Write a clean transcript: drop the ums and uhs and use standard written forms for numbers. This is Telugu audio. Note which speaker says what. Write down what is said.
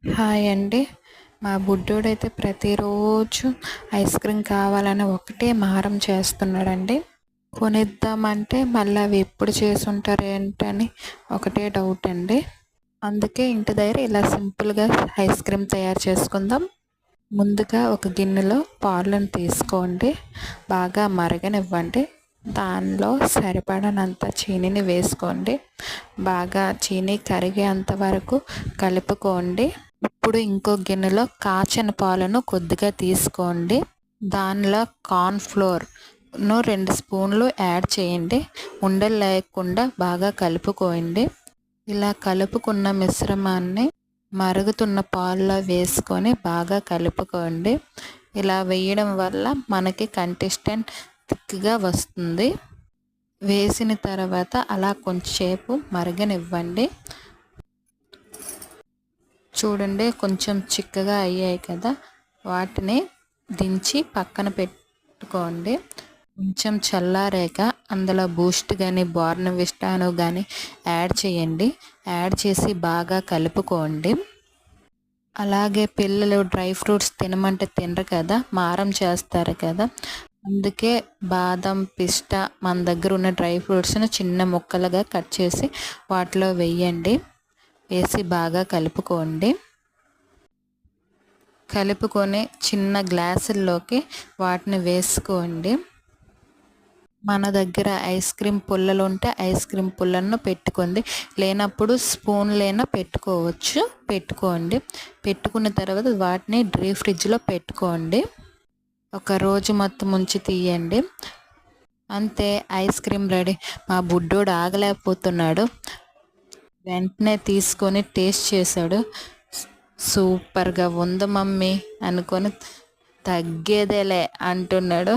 Speaker 1: హాయ్ అండి. మా బుడ్డోడైతే ప్రతిరోజు ఐస్ క్రీమ్ కావాలని ఒకటే మారం చేస్తున్నాడండి. కొనిద్దామంటే మళ్ళీ అవి ఎప్పుడు చేసుంటారు ఏంటని ఒకటే డౌట్ అండి. అందుకే ఇంటి దగ్గర ఇలా సింపుల్గా ఐస్ క్రీమ్ తయారు చేసుకుందాం. ముందుగా ఒక గిన్నెలో పాలను తీసుకోండి, బాగా మరగనివ్వండి. దానిలో సరిపడనంత చీనీని వేసుకోండి, బాగా చీనీ కరిగేంత వరకు కలుపుకోండి. ఇప్పుడు ఇంకో గిన్నెలో కాచిన పాలను కొద్దిగా తీసుకోండి, దానిలో కార్న్ఫ్లోర్ను 2 స్పూన్లు యాడ్ చేయండి. ఉండలు లేకుండా బాగా కలుపుకోండి. ఇలా కలుపుకున్న మిశ్రమాన్ని మరుగుతున్న పాలలో వేసుకొని బాగా కలుపుకోండి. ఇలా వేయడం వల్ల మనకి కంటెస్టెంట్ థిక్గా వస్తుంది. వేసిన తర్వాత అలా కొంచెంసేపు మరగనివ్వండి. చూడండి, కొంచెం చిక్కగా అయ్యాయి కదా, వాటిని దించి పక్కన పెట్టుకోండి. కొంచెం చల్లారాక అందులో బూస్ట్ కానీ బోర్న్విటాను కానీ యాడ్ చేయండి. యాడ్ చేసి బాగా కలుపుకోండి. అలాగే పిల్లలు డ్రై ఫ్రూట్స్ తినమంటే తినరు కదా, మారం చేస్తారు కదా, అందుకే బాదం, పిస్తా మన దగ్గర ఉన్న డ్రై ఫ్రూట్స్ను చిన్న ముక్కలుగా కట్ చేసి వాటిలో వేయండి. వేసి బాగా కలుపుకోండి. కలుపుకొని చిన్న గ్లాసుల్లోకి వాటిని వేసుకోండి. మన దగ్గర ఐస్ క్రీమ్ పుల్లలు ఉంటే ఐస్ క్రీమ్ పుల్లలను పెట్టుకోండి, లేనప్పుడు స్పూన్లైనా పెట్టుకోండి. పెట్టుకున్న తర్వాత వాటిని డీప్ ఫ్రిడ్జ్లో పెట్టుకోండి. ఒక రోజు మొత్తం ఉంచి తీయండి. అంతే, ఐస్ క్రీమ్ రెడీ. మా బుడ్డోడు ఆగలేకపోతున్నాడు, వెంటనే తీసుకొని టేస్ట్ చేశాడు. సూపర్గా ఉంది మమ్మీ అనుకొని తగ్గేదేలే అంటున్నాడు.